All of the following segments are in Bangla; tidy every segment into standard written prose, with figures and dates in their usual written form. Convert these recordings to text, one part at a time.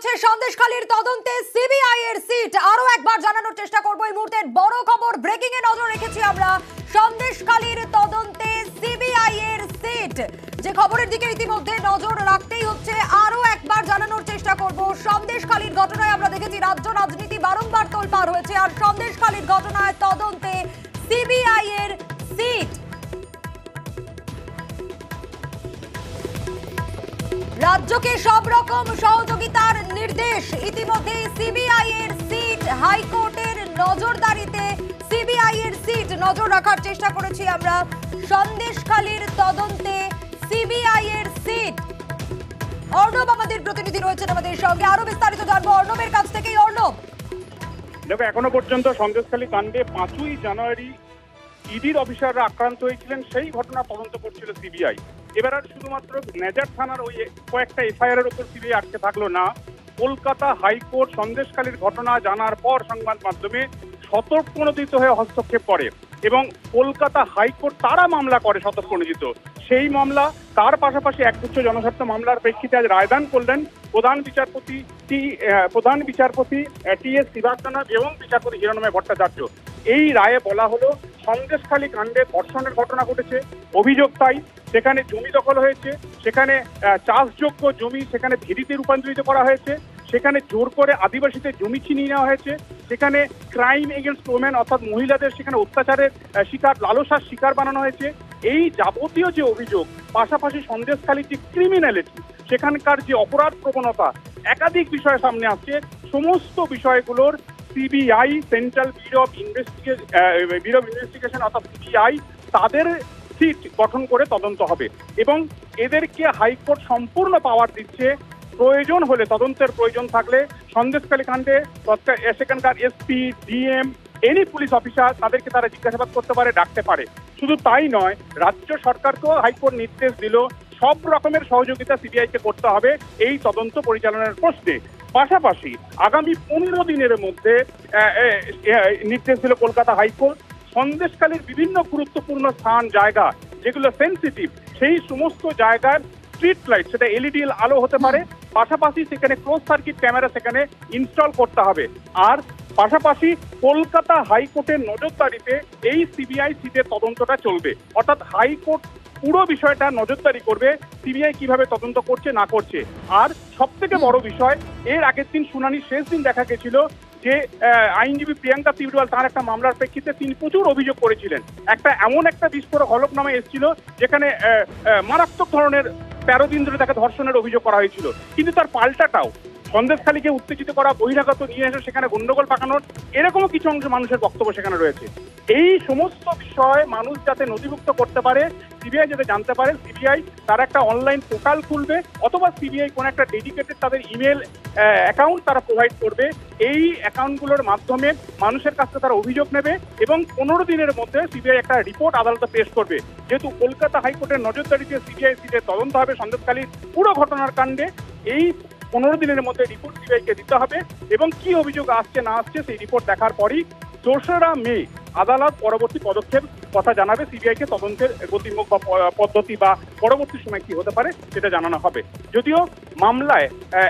হচ্ছে সন্দেশখালীর তদন্তে সিবিআই এর সিট। আরো একবার জানানোর চেষ্টা করব এই মুহূর্তের বড় খবর, ব্রেকিং এ নজর রেখেছি আমরা। সন্দেশখালীর তদন্তে সিবিআই এর সিট, যে খবরের দিকে ইতিমধ্যে নজর রাখতেই হচ্ছে, আরো একবার জানানোর চেষ্টা করব। সন্দেশখালীর ঘটনায় আমরা দেখেছি রাজ্য রাজনীতি বারংবার তোলপাড় হয়েছে, আর সন্দেশখালীর ঘটনায় তদন্তে সিবিআই এর সিট। রাজ্যকে সব রকম সহযোগিতার নির্দেশ। ইতিমধ্যে সিবিআই এর সিট, হাইকোর্টের নজরদারিতে সিবিআই এর সিট। নজর রাখার চেষ্টা করেছি আমরা। সন্দেশখালীর তদন্তে সিবিআই এর সিট। অর্ণব আমাদের প্রতিনিধি রয়েছেন আমাদের সঙ্গে, আরো বিস্তারিত জানবো অর্ণবের কাছ থেকেই। অর্ণব, দেখো, এখনো পর্যন্ত সন্দেশখালী কাণ্ডে 5ই জানুয়ারি ইডির অফিসাররা আক্রান্ত হয়েছিলেন, সেই ঘটনা তদন্ত করছিল সিবিআই। এবার আর শুধুমাত্র নেজার থানার ওই কয়েকটা এফআইআর এর উপর সিবিআই আটকে থাকলো না, কলকাতা হাইকোর্ট সন্দেশখালীর ঘটনা জানার পর সংবাদ মাধ্যমে সতর্কনোদিত হয়ে হস্তক্ষেপ করে এবং কলকাতা হাইকোর্ট তারা মামলা করে সতর্কনোদিত। সেই মামলা, তার পাশাপাশি একগুচ্ছ জনস্বার্থ মামলার প্রেক্ষিতে আজ রায়দান করলেন প্রধান বিচারপতি টি.এস. শিবার্থনাথ এবং বিচারপতি হিরণময় ভট্টাচার্য। এই রায়ে বলা হলো, সন্দেশখালী কাণ্ডে ধর্ষণের ঘটনা ঘটেছে, অভিযোগ তাই। সেখানে জমি দখল হয়েছে, সেখানে চাষযোগ্য জমি সেখানে ভেড়িতে রূপান্তরিত করা হয়েছে, সেখানে জোর করে আদিবাসীদের জমি ছিনিয়ে নেওয়া হয়েছে, সেখানে ক্রাইম এগেনস্ট ওমেন অর্থাৎ মহিলাদের সেখানে অত্যাচারের শিকার, লালসার শিকার বানানো হয়েছে। এই যাবতীয় যে অভিযোগ, পাশাপাশি সন্দেশখালীর যে ক্রিমিনালিটি, সেখানকার যে অপরাধ প্রবণতা, একাধিক বিষয় সামনে আসছে। সমস্ত বিষয়গুলোর CBI, central bureau of investigation অর্থাৎ সিবিআই, তাদের সিট গঠন করে তদন্ত হবে এবং এদেরকে হাইকোর্ট সম্পূর্ণ পাওয়ার দিচ্ছে। প্রয়োজন হলে, তদন্তের প্রয়োজন থাকলে সন্দেশখালী কাণ্ডে সেখানকার SP, DM, any police officer, তাদেরকে তারা জিজ্ঞাসাবাদ করতে পারে, ডাকতে পারে। শুধু তাই নয়, রাজ্য সরকারকেও হাইকোর্ট নির্দেশ দিল সব রকমের সহযোগিতা সিবিআইকে করতে হবে এই তদন্ত পরিচালনার প্রশ্নে। পাশাপাশি আগামী 15 দিনের মধ্যে নির্দেশ দিল কলকাতা হাইকোর্ট, সন্দেশখালীর বিভিন্ন গুরুত্বপূর্ণ স্থান, জায়গা যেগুলো সেন্সিটিভ, সেই সমস্ত জায়গার স্ট্রিট লাইট, সেটা এলইডি আলো হতে পারে, পাশাপাশি সেখানে ক্লোজ সার্কিট ক্যামেরা সেখানে ইনস্টল করতে হবে। আর পাশাপাশি কলকাতা হাইকোর্টের নজরদারিতে এই সিবিআই সিটের তদন্তটা চলবে, অর্থাৎ হাইকোর্ট পুরো বিষয়টা নজরদারি করবে সিবিআই কিভাবে তদন্ত করছে না করছে। আর সব থেকে বড় বিষয়, এর আগের দিন শুনানির শেষ দিন দেখা গেছিল যে আইনজীবী প্রিয়াঙ্কা তিওয়াল তার একটা মামলার প্রেক্ষিতে তিনি প্রচুর অভিযোগ করেছিলেন। এমন একটা বিস্ফোরক হলফনামা এসেছিল যেখানে মারাত্মক ধরনের 13 দিন ধরে তাকে ধর্ষণের অভিযোগ করা হয়েছিল, কিন্তু তার পাল্টাটাও সন্দেশখালীকে উত্তেজিত করা, বহিরাগত নিয়ে এসে সেখানে গন্ডগোল পাকানোর, এরকমও কিছু অংশ মানুষের বক্তব্য সেখানে রয়েছে। এই সমস্ত বিষয় মানুষ যাতে নথিভুক্ত করতে পারে, সিবিআই যাতে জানতে পারে, সিবিআই তারা একটা অনলাইন পোর্টাল খুলবে, অথবা সিবিআই কোনো একটা ডেডিকেটেড তাদের ইমেল অ্যাকাউন্ট তারা প্রোভাইড করবে। এই অ্যাকাউন্টগুলোর মাধ্যমে মানুষের কাছ থেকে তারা অভিযোগ নেবে এবং 15 দিনের মধ্যে সিবিআই একটা রিপোর্ট আদালতে পেশ করবে। যেহেতু কলকাতা হাইকোর্টের নজরদারিতে সিবিআই সিটের তদন্ত হবে সন্দেশখালীর পুরো ঘটনার কাণ্ডে, এই 15 দিনের মধ্যে রিপোর্ট সিবিআইকে দিতে হবে এবং কি অভিযোগ আসছে না আসছে সেই রিপোর্ট দেখার পরই 2রা মে আদালত পরবর্তী পদক্ষেপ কথা জানাবে সিবিআইকে, তদন্তের গতিমুখ বা পদ্ধতি বা পরবর্তী সময় কি হতে পারে সেটা জানানো হবে। যদিও মামলায়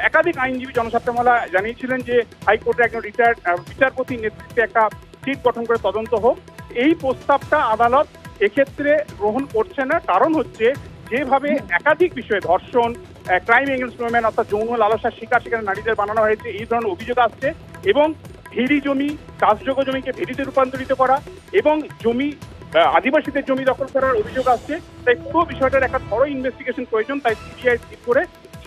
একাধিক আইনজীবী জনস্বার্থ মামলা জানিয়েছিলেন যে হাইকোর্টের একজন রিটায়ার্ড বিচারপতির নেতৃত্বে একটা সিট গঠন করে তদন্ত হোক, এই প্রস্তাবটা আদালত এক্ষেত্রে গ্রহণ করছে না। কারণ হচ্ছে, যেভাবে একাধিক বিষয়ে ধর্ষণ, ক্রাইম এগেনস্ট ওমেন অর্থাৎ যৌন লালসার শিকার সেখানে নারীদের বানানো হয়েছে, এই ধরনের অভিযোগ আসছে এবং ভেড়ি জমি, চাষযোগ্য জমিকে ভেড়িতে রূপান্তরিত করা এবং জমি আদিবাসীদের জমি দখল করার অভিযোগ আসছে। তাই পুরো বিষয়টার একটা বড় ইনভেস্টিগেশন প্রয়োজন। তাই সিবিআই সিট করে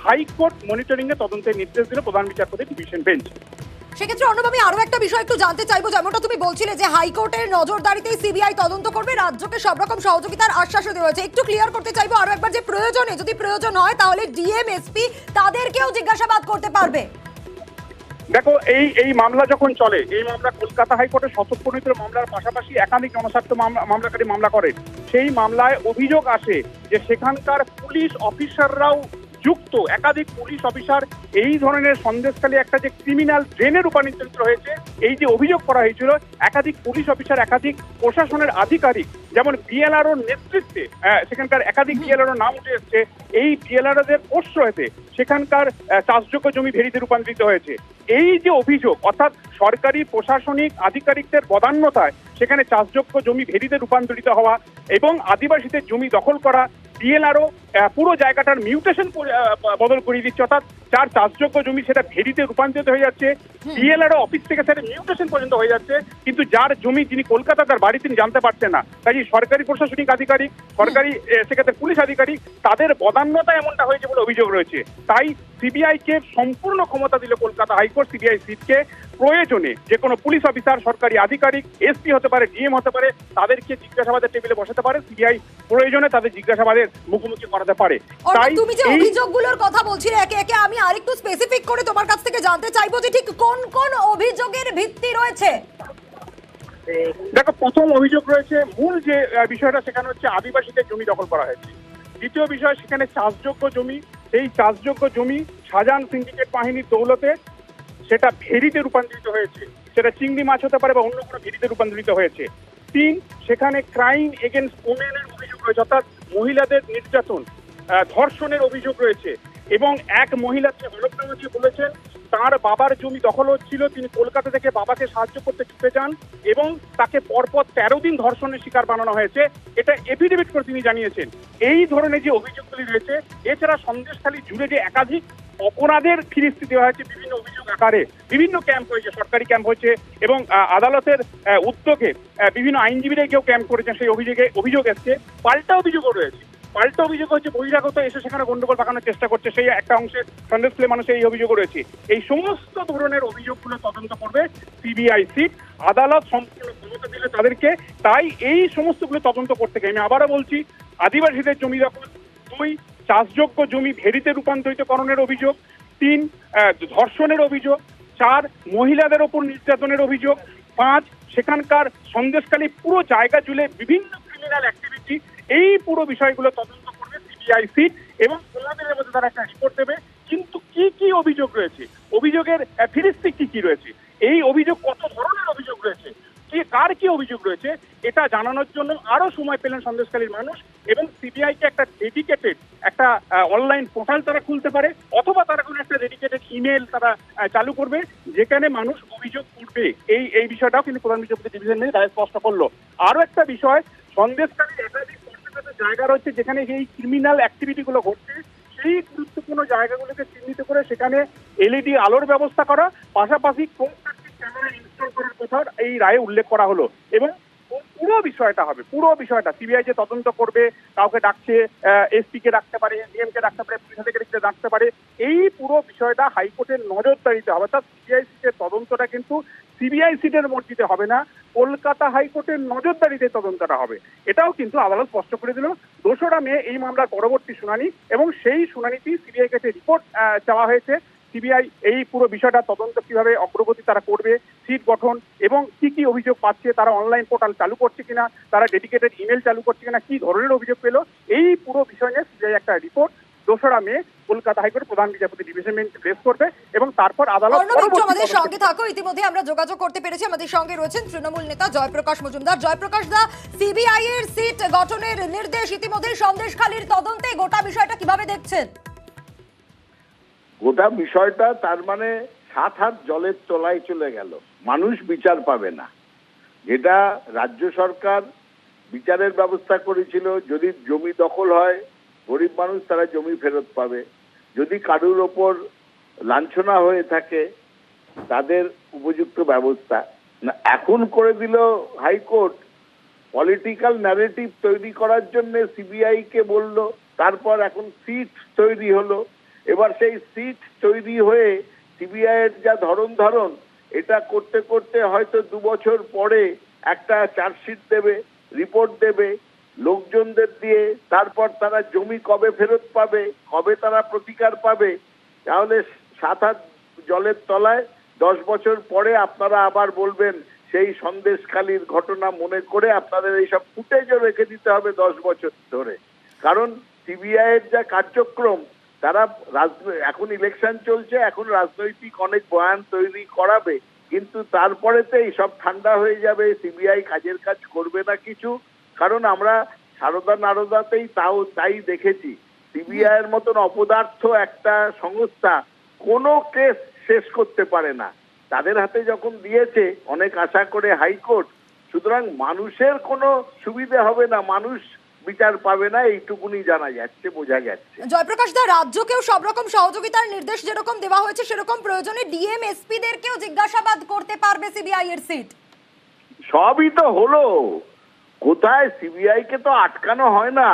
হাইকোর্ট মনিটরিং এ তদন্তের নির্দেশ দিল প্রধান বিচারপতি ডিভিশন বেঞ্চ। সেক্ষেত্রে অর্ণব, আমি আরো একটা বিষয় একটু জানতে চাইবো, যেমনটা তুমি বলছিলে যে হাইকোর্টের নজরদারিতেই সিবিআই তদন্ত করবে, রাজ্যকে সব রকম সহযোগিতার আশ্বাসও দেওয়া হয়েছে। একটু ক্লিয়ার করতে চাইবো আরো একবার যে প্রয়োজনে, যদি প্রয়োজন হয় তাহলে ডিএম, এসপি তাদেরকেও জিজ্ঞাসাবাদ করতে পারবে। দেখো, এই মামলা যখন চলে, এই মামলা কলকাতা হাইকোর্টের সতর্কনীতির মামলার পাশাপাশি একাধিক জনস্বার্থ মামলাকারী মামলা করে। সেই মামলায় অভিযোগ আসে যে সেখানকার পুলিশ অফিসাররাও যুক্ত একাধিক পুলিশ অফিসার এই ধরনের সন্দেশখালী একটা যে ক্রিমিনাল ড্রেনে রূপান্তরিত হয়েছে, এই যে অভিযোগ করা হয়েছিল, একাধিক পুলিশ অফিসার, একাধিক প্রশাসনের আধিকারিক, যেমন বিএলআরওর নেতৃত্বে সেখানকার একাধিক বিএলআরওর নাম উঠে এসছে, এই বিএলআরওদের প্রশ্রয়তে সেখানকার চাষযোগ্য জমি ভেরিতে রূপান্তরিত হয়েছে। এই যে অভিযোগ, অর্থাৎ সরকারি প্রশাসনিক আধিকারিকদের বদান্যতায় সেখানে চাষযোগ্য জমি ভেরিতে রূপান্তরিত হওয়া এবং আদিবাসীদের জমি দখল করা, বিএলআরও পুরো জায়গাটার মিউটেশন বদল করিয়ে দিচ্ছে, অর্থাৎ যার চাষযোগ্য জমি সেটা ভেরিতে রূপান্তরিত হয়ে যাচ্ছে, বিএলআরও অফিস থেকে সেটা মিউটেশন পর্যন্ত হয়ে যাচ্ছে, কিন্তু যার জমি যিনি কলকাতা তার বাড়ি তিনি জানতে পারছেন না। তাই সরকারি প্রশাসনিক আধিকারিক, সরকারি সেক্ষেত্রে পুলিশ আধিকারিক, তাদের বদান্যতা এমনটা হয়েছে বলে অভিযোগ রয়েছে। তাই সিবিআইকে সম্পূর্ণ ক্ষমতা দিল কলকাতা হাইকোর্ট। সিবিআই সিটকে প্রয়োজনে যে কোনো পুলিশ অফিসার, সরকারি আধিকারিক, এসপি হতে পারে, ডিএম হতে পারে, তাদেরকে জিজ্ঞাসাবাদের টেবিলে বসাতে পারে। সিবিআই প্রয়োজনে তাদের জিজ্ঞাসাবাদের মুখোমুখি করাতে পারে। তাই তুমি যে অভিযোগগুলোর কথা বলছিলে একে একে, আমি আরেকটু স্পেসিফিক করে তোমার কাছ থেকে জানতে চাইবো যে ঠিক কোন কোন অভিযোগের ভিত্তি রয়েছে। দেখো, প্রথম অভিযোগ রয়েছে, মূল যে বিষয়টা সেখানে হচ্ছে আদিবাসীদের জমি দখল করা হয়েছে। দ্বিতীয় বিষয়, সেখানে চাষযোগ্য জমি, সেই চাষযোগ্য জমি শাহজাহান সিন্ডিকেট বাহিনীর দৌলতে সেটা ভেরিতে রূপান্তরিত হয়েছে, সেটা চিংড়ি মাছ হতে পারে বা অন্য কোনো ভেরিতে রূপান্তরিত হয়েছে। 3, সেখানে ক্রাইম এগেনস্ট ওমেনের অভিযোগ রয়েছে, অর্থাৎ মহিলাদের নির্যাতন, ধর্ষণের অভিযোগ রয়েছে। এবং এক মহিলাকে হলফনামা দিয়ে বলেছেন তার বাবার জমি দখল হচ্ছিল, তিনি কলকাতা থেকে বাবাকে সাহায্য করতে ছুটে যান এবং তাকে পরপর 13 দিন ধর্ষণের শিকার বানানো হয়েছে, এটা এফিডেভিট করে তিনি জানিয়েছেন। এই ধরনের যে অভিযোগগুলি রয়েছে, এছাড়া সন্দেশখালী জুড়ে যে একাধিক অপরাধের ফিরিস্তি দেওয়া হয়েছে বিভিন্ন অভিযোগ আকারে, বিভিন্ন ক্যাম্প হয়েছে, সরকারি ক্যাম্প হয়েছে এবং আদালতের উদ্যোগে বিভিন্ন আইনজীবীরা কেউ ক্যাম্প করেছেন, সেই অভিযোগ এসছে। পাল্টা অভিযোগও রয়েছে। পাল্টা অভিযোগ হচ্ছে বহিরাগত এসে সেখানে গন্ডগোল পাকানোর চেষ্টা করছে, সেই একটা অংশের সন্দেশখালী মানুষের এই অভিযোগও রয়েছে। এই সমস্ত ধরনের অভিযোগগুলো তদন্ত করবে সিবিআই সিট। আদালত সম্পূর্ণ ক্ষমতা দিলে তাদেরকে, তাই এই সমস্তগুলো তদন্ত করতে গিয়ে আমি আবারও বলছি, আদিবাসীদের জমি দখল, 2 চাষযোগ্য জমি ভেরিতে রূপান্তরিতকরণের অভিযোগ, 3 ধর্ষণের অভিযোগ, 4 মহিলাদের ওপর নির্যাতনের অভিযোগ, 5 সেখানকার সন্দেশখালী পুরো জায়গা জুড়ে বিভিন্ন ক্রিমিনাল অ্যাক্টিভিটি, এই পুরো বিষয়গুলো তদন্ত করবে সিবিআই সিট এবং 15 দিনের মধ্যে তারা একটা রিপোর্ট দেবে। কিন্তু কি কি অভিযোগ রয়েছে, অভিযোগের ফিরিস্তি কি কি রয়েছে, এই অভিযোগ কত ধরনের অভিযোগ রয়েছে, কার কি অভিযোগ রয়েছে, এটা জানানোর জন্য আরো সময় পেলেন সন্দেশখালীর মানুষ। এবং সিবিআই কে একটা ডেডিকেটেড একটা অনলাইন পোর্টাল তারা খুলতে পারে, অথবা তারা কোনো একটা ডেডিকেটেড ইমেল তারা চালু করবে যেখানে মানুষ অভিযোগ করবে। এই বিষয়টাও কিন্তু প্রধান বিচারপতি ডিভিশন বেঞ্চ রায় স্পষ্ট করলো। আরো একটা বিষয়, সন্দেশখালীর একাধিক জায়গা রয়েছে যেখানে এই ক্রিমিনাল অ্যাক্টিভিটি গুলো ঘটছে, সেই গুরুত্বপূর্ণ জায়গাগুলোকে চিহ্নিত করে সেখানে এলইডি আলোর ব্যবস্থা করা, পাশাপাশি ক্যামেরা ইনস্টল করার কথা এই রায়ে উল্লেখ করা হলো। এবং পুরো বিষয়টা সিবিআই যে তদন্ত করবে, কাউকে ডাকছে, এসপি কে ডাকতে পারে, ডিএম কে ডাকতে পারে, পুলিশ আধিকারিককে ডাকতে পারে, এই পুরো বিষয়টা হাইকোর্টের নজরদারিতে হবে। অর্থাৎ সিবিআই সিটের তদন্তটা কিন্তু সিবিআই সিটের মর্জিতে হবে না, কলকাতা হাইকোর্টের নজরদারিতে তদন্তটা হবে। এটাও কিন্তু আদালত স্পষ্ট করে দিল। 2রা মে এই মামলার পরবর্তী শুনানি এবং সেই শুনানিতেই সিবিআই কাছে রিপোর্ট চাওয়া হয়েছে। সিবিআই এই পুরো বিষয়টা তদন্ত কিভাবে অগ্রগতি তারা করবে, সিট গঠন এবং কি কি অভিযোগ পাচ্ছে, তারা অনলাইন পোর্টাল চালু করছে কিনা, তারা ডেডিকেটেড ইমেল চালু করছে কিনা, কি ধরনের অভিযোগ পেল, এই পুরো বিষয় নিয়ে সিবিআই একটা রিপোর্ট 2রা মে কলকাতা হাইকোর্ট প্রধান বিচারপতি ডিভিশন বেঞ্চে প্রেস করবে এবং তারপর আদালত আমাদের সঙ্গে থাকো। ইতিমধ্যে আমরা যোগাযোগ করতে পেরেছি, আমাদের সঙ্গে রয়েছেন তৃণমূল নেতা জয়প্রকাশ মজুমদার। জয়প্রকাশ দা, সিবিআই এর সিট গঠনের নির্দেশ ইতিমধ্যে সন্দেশখালীর তদন্তে, গোটা বিষয়টা কিভাবে দেখছেন? গোটা বিষয়টা তার মানে 7 হাত জলের তলায় চলে গেল, মানুষ বিচার পাবে না। যেটা রাজ্য সরকার বিচারের ব্যবস্থা করেছিল, যদি জমি দখল হয় গরিব মানুষ তারা জমি ফেরত পাবে, যদি কারুর ওপর লাঞ্ছনা হয়ে থাকে তাদের উপযুক্ত ব্যবস্থা না, এখন করে দিল হাইকোর্ট। পলিটিক্যাল ন্যারেটিভ তৈরি করার জন্য সিবিআই কে বলল, তারপর এখন সিট তৈরি হলো। এবার সেই সিট তৈরি হয়ে সিবিআই এর যা ধরন এটা করতে করতে হয়তো 2 বছর পরে একটা চার্জশিট দেবে, রিপোর্ট দেবে লোকজনদের দিয়ে, তারপর তারা জমি কবে ফেরত পাবে, কবে তারা প্রতিকার পাবে। তাহলে 7 হাত জলের তলায় 10 বছর পরে আপনারা আবার বলবেন সেই সন্দেশখালীর ঘটনা মনে করে আপনাদের এইসব ফুটেজও রেখে দিতে হবে 10 বছর ধরে। কারণ সিবিআই এর যা কার্যক্রম তারা এখন ইলেকশন চলছে, এখন রাজনৈতিক অনেক বয়ান তৈরি করাবে, কিন্তু তারপরেতেই সব ঠান্ডা হয়ে যাবে, সিবিআই কাজের কাজ করবে না কিছু। কারণ আমরা সারদা নারদাতেই তাই দেখেছি, সিবিআই এর মতন অপদার্থ একটা সংস্থা কোনো কেস শেষ করতে পারে না। তাদের হাতে যখন দিয়েছে অনেক আশা করে হাইকোর্ট, সুতরাং মানুষের কোনো সুবিধা হবে না, মানুষ বিচার পাবে না, এইটুকুনি জানা যাচ্ছে, বোঝা যাচ্ছে। জয়প্রকাশ দা, রাজ্যকেও সব রকম সহযোগিতার নির্দেশ যেরকম দেওয়া হয়েছে সেরকম প্রয়োজনে ডিএম এসপি দেরকেও জিজ্ঞাসাবাদ করতে পারবে সিবিআই এর সিট। সবই তো হলো, কোথায় সিবিআই কে তো আটকানো হয় না।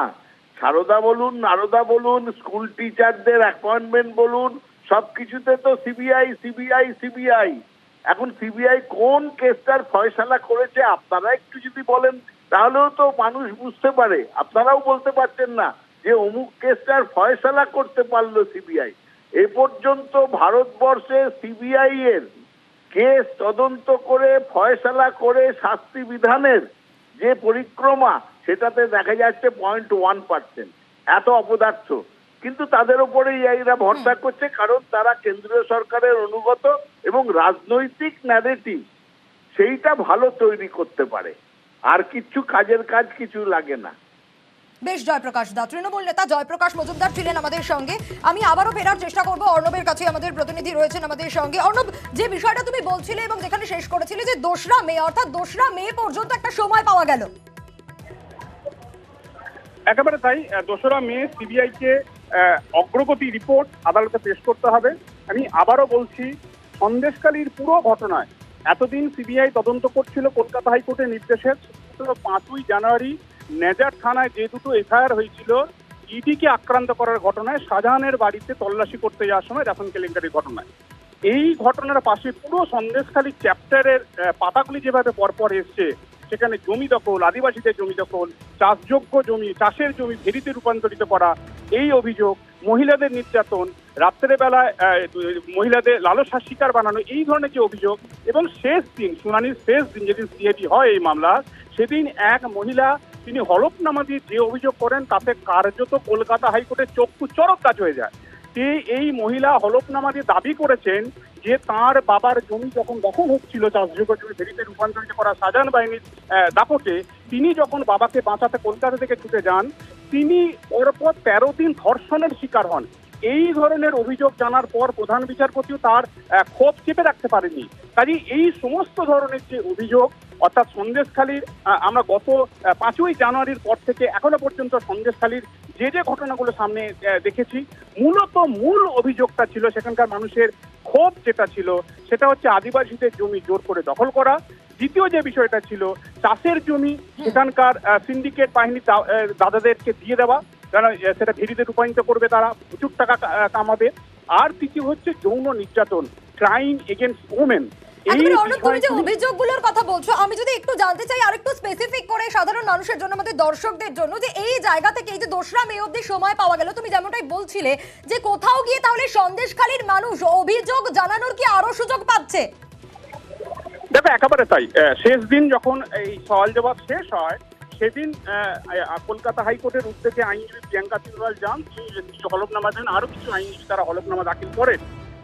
সারদা বলুন, নারদা বলুন, স্কুল টিচারদের অ্যাপয়েন্টমেন্ট বলুন, সবকিছুতে তো সিবিআই সিবিআই সিবিআই। এখন সিবিআই কোন কেসটার ফয়সালা করেছে আপনারা একটু যদি বলেন তাহলেও তো মানুষ বুঝতে পারে। আপনারাও বলতে পারছেন না যে অমুক কেসটার ফয়সালা করতে পারলো সিবিআই। এ পর্যন্ত ভারতবর্ষে সিবিআই এর কেস তদন্ত করে ফয়সালা করে শাস্তি বিধানের যে পরিক্রমা, সেটাতে দেখা যাচ্ছে 0.1%। এত অপদার্থ, কিন্তু তাদের উপরেই এরা ভরসা করছে, কারণ তারা কেন্দ্রীয় সরকারের অনুগত এবং রাজনৈতিক ন্যারেটিভ সেইটা ভালো তৈরি করতে পারে, আর কিছু কাজের কাজ কিছু লাগে না। বেশ, জয়প্রকাশ দা, তৃণমূল নেতা জয়প্রকাশ মজুমদার ছিলেন আমাদের সঙ্গে। আমি আবারও ফেরার চেষ্টা করব অর্ণবের কাছে, আমাদের প্রতিনিধি রয়েছেন আমাদের সঙ্গে। অর্ণব, যে বিষয়টা তুমি বলছিলে এবং যেখানে শেষ করেছিলে যে 2রা মে, অর্থাৎ 2রা মে পর্যন্ত একটা সময় পাওয়া গেল। একেবারে তাই, 2রা মে সিবিআই কে অগ্রগতি রিপোর্ট আদালতে পেশ করতে হবে। আমি আবারও বলছি, সন্দেশখালীর পুরো ঘটনায় এতদিন সিবিআই তদন্ত করছিল কলকাতা হাইকোর্টের নির্দেশে। 5ই জানুয়ারি নেজার থানায় যে দুটো এফআইআর হয়েছিল ইডিকে আক্রান্ত করার ঘটনায়, শাহজাহানের বাড়িতে তল্লাশি করতে যাওয়ার সময় রেশন কেলেঙ্কারির ঘটনায়, এই ঘটনার পাশে পুরো সন্দেশখালী চ্যাপ্টারের পাতাগুলি যেভাবে পরপর এসছে, সেখানে জমি দখল, আদিবাসীদের জমি দখল, চাষযোগ্য জমি, চাষের জমি ভেরিতে রূপান্তরিত করা, এই অভিযোগ, মহিলাদের নির্যাতন, রাত্রে বেলায় মহিলাদের লালসার শিকার বানানো, এই ধরনের যে অভিযোগ। এবং শেষ দিন, শুনানির শেষ দিন যেদিন সিআইডি হয় এই মামলা, সেদিন এক মহিলা তিনি হলফনামা দিয়ে যে অভিযোগ করেন তাতে কার্যত কলকাতা হাইকোর্টের চক্ষু চড়ক কাজ হয়ে যায়। এই মহিলা হলফনামা দিয়ে দাবি করেছেন যে তার বাবার জমি যখন দখল হচ্ছিল, চাষযোগ্য জমি ভেরিতে রূপান্তরিত করা শাহজাহান বাহিনীর দাপটে, তিনি যখন বাবাকে বাঁচাতে কলকাতা থেকে ছুটে যান, তিনি পরপর 13 দিন ধর্ষণের শিকার হন। এই ধরনের অভিযোগ জানার পর প্রধান বিচারপতিও তার ক্ষোভ চেপে রাখতে পারেনি। কাজে এই সমস্ত ধরনের যে অভিযোগ, অর্থাৎ সন্দেশখালীর, আমরা গত 5ই জানুয়ারির পর থেকে এখনো পর্যন্ত সন্দেশখালীর যে ঘটনাগুলো সামনে দেখেছি, মূল অভিযোগটা ছিল সেখানকার মানুষের ক্ষোভ যেটা ছিল সেটা হচ্ছে আদিবাসীদের জমি জোর করে দখল করা। দ্বিতীয় যে বিষয়টা ছিল চাষের জমি সেখানকার সিন্ডিকেট বাহিনীর দাদাদেরকে দিয়ে দেওয়া, যারা সেটা ভেরিতে রূপান্তরিত করবে, তারা প্রচুর টাকা কামাবে। আর তৃতীয় হচ্ছে যৌন নির্যাতন, ক্রাইম এগেইনস্ট ওমেন। তুমি যে অভিযোগগুলোর কথা বলছো, আমি যদি একটু জানতে চাই আর একটু স্পেসিফিক করে সাধারণ মানুষের জন্য, আমাদের দর্শকদের জন্য, যে এই জায়গা থেকে এই যে 2রা মে অবধি সময় পাওয়া গেল, তুমি যেমনটাই বলছিলে যে কোথাও গিয়ে তাহলে সন্দেশখালীর মানুষ অভিযোগ জানানোর কি আরো সুযোগ পাচ্ছে? দেখো, একেবারে তাই। শেষ দিন যখন এই সওয়াল জবাব শেষ হয়, সেদিন কলকাতা হাইকোর্টের উদ্যোগে আইনজীবী প্রিয়াঙ্কা তিওয়ারি যান, তিনি হলফনামা দেন, আরো কিছু আইনজীবী তারা হলফনামা দাখিল করেন।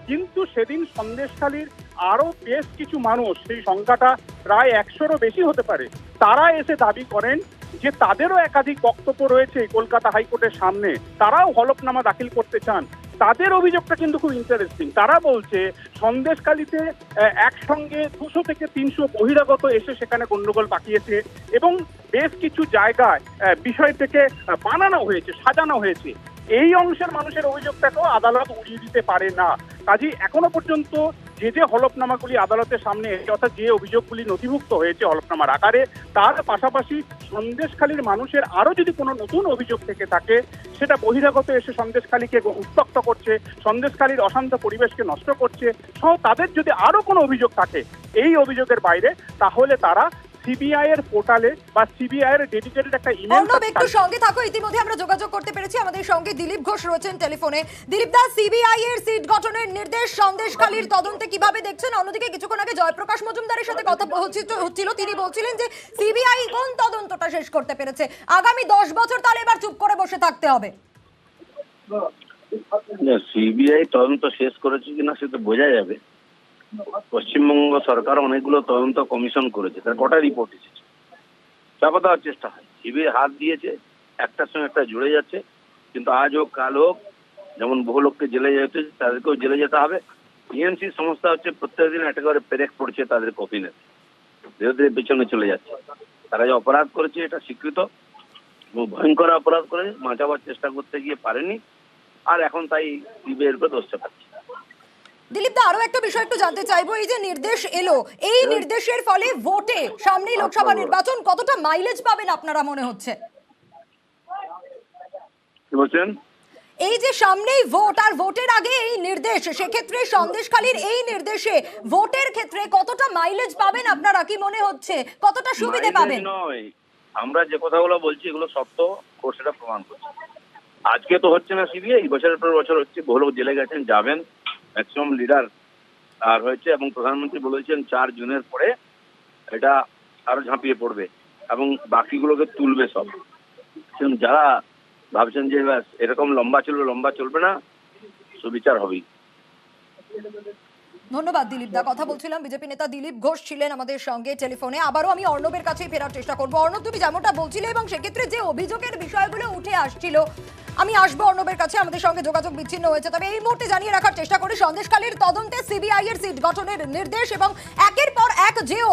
কিন্তু সেদিন সন্দেশখালীর আরো বেশ কিছু মানুষ, সেই সংখ্যাটা প্রায় 100-রও বেশি হতে পারে, তারা এসে দাবি করেন যে তাদেরও একাধিক বক্তব্য রয়েছে কলকাতা হাইকোর্টের সামনে, তারাও হলফনামা দাখিল করতে চান। তাদের অভিযোগটা কিন্তু খুব ইন্টারেস্টিং। তারা বলছে সন্দেশখালীতে একসঙ্গে 200 থেকে 300 বহিরাগত এসে সেখানে গন্ডগোল পাকিয়েছে এবং বেশ কিছু জায়গায় বিষয়টাকে বানানো হয়েছে, সাজানো হয়েছে। এই অংশের মানুষের অভিযোগটাকেও আদালত উড়িয়ে দিতে পারে না। কাজেই এখনো পর্যন্ত যে হলফনামাগুলি আদালতের সামনে এসে, অর্থাৎ যে অভিযোগগুলি নথিভুক্ত হয়েছে হলফনামার আকারে, তার পাশাপাশি সন্দেশখালীর মানুষের আরো যদি কোনো নতুন অভিযোগ থেকে থাকে, সেটা বহিরাগত এসে সন্দেশখালীকে উত্তক্ত করছে, সন্দেশখালীর অশান্ত পরিবেশকে নষ্ট করছে সহ তাদের যদি আরো কোনো অভিযোগ থাকে এই অভিযোগের বাইরে, তাহলে তারা সিবিআই এর পোর্টালে বা সিবিআই এর ডেডিকেটেড একটা ইমেল। অর্ণব, একটু সঙ্গে থাকো, ইতিমধ্যে আমরা যোগাযোগ করতে পেরেছি, আমাদের সঙ্গে দিলীপ ঘোষ রয়েছেন টেলিফোনে। দিলীপ দা, সিবিআই এর সিট গঠনের নির্দেশ সন্দেশখালীর তদন্তে কিভাবে দেখছেন? অন্যদিকে কিছুক্ষণ আগে জয়প্রকাশ মজুমদারের সাথে কথা হচ্ছিল, তিনি বলছিলেন যে সিবিআই কোন তদন্তটা শেষ করতে পেরেছে, আগামী 10 বছর তাহলে এবার চুপ করে বসে থাকতে হবে। সিবিআই তদন্ত শেষ করেছে কিনা সেটা বোঝা যাবে। পশ্চিমবঙ্গ সরকার অনেকগুলো তদন্ত কমিশন করেছে, তার কটা রিপোর্ট এসেছে চাপা দেওয়ার চেষ্টা হয়। সিবিআই হাত দিয়েছে, একটার সঙ্গে একটা জুড়ে যাচ্ছে, কিন্তু আজ হোক কাল হোক যেমন বহু লোককে জেলে যেতে তাদেরকেও জেলে যেতে হবে। টিএমসি সংস্থা হচ্ছে প্রত্যেকদিন একটা করে পেরেক পড়ছে তাদের কফিনে, ধীরে ধীরে পেছনে চলে যাচ্ছে। তারা যে অপরাধ করেছে এটা স্বীকৃত, ভয়ঙ্কর অপরাধ করে বাঁচাবার চেষ্টা করতে গিয়ে পারেনি, আর এখন তাই সিবিআইয়ের উপর দোষ চাপাচ্ছে। দিলীপ দা, আরো একটা বিষয় একটু জানতে চাইবো, এই যে নির্দেশ এলো, এই নির্দেশের ফলে ভোটে সামনেই লোকসভা নির্বাচন কতটা মাইলেজ পাবেন আপনারা মনে হচ্ছে? কি বলছেন? এই যে সামনেই ভোট আর ভোটের আগে এই নির্দেশ, সেক্ষেত্রে সন্দেশখালীর এই নির্দেশে ভোটের ক্ষেত্রে কতটা মাইলেজ পাবেন আপনারা, কি মনে হচ্ছে, কতটা সুবিধে পাবেন? নয়, আমরা যে কথাগুলো বলছি এগুলো সত্য, কোর্ট সেটা প্রমাণ করছে। আজকে তো হচ্ছে না সিবিআই, বছরের পর বছর হচ্ছে, বহু লোক জেলে গেছেন, যাবেন, ম্যাক্সিমাম লিডার আর হয়েছে, এবং প্রধানমন্ত্রী বলেছেন 4 জুনের পরে এটা আরো ঝাঁপিয়ে পড়বে এবং বাকিগুলোকে তুলবে সব। যারা ভাবছেন যে ব্যাস এরকম লম্বা চলবে না, সুবিচার হবেই। ধন্যবাদ দিলীপ দা। কথা বলছিলাম, বিজেপি নেতা দিলীপ ঘোষ ছিলেন আমাদের সঙ্গে টেলিফোনে। আবারও আমি অর্ণবের কাছেই ফেরার চেষ্টা করবো। অর্ণব, তুমি যেমনটা বলছিলে এবং সেক্ষেত্রে যে অভিযোগের বিষয়গুলো উঠে আসছিল, আমি আসবো অর্ণবের কাছে, আমাদের সঙ্গে যোগাযোগ বিচ্ছিন্ন হয়েছে। তবে এই মুহূর্তে জানিয়ে রাখার চেষ্টা করি, সন্দেশখালীর তদন্তে সিবিআই এর সিট গঠনের নির্দেশ এবং একের পর এক যে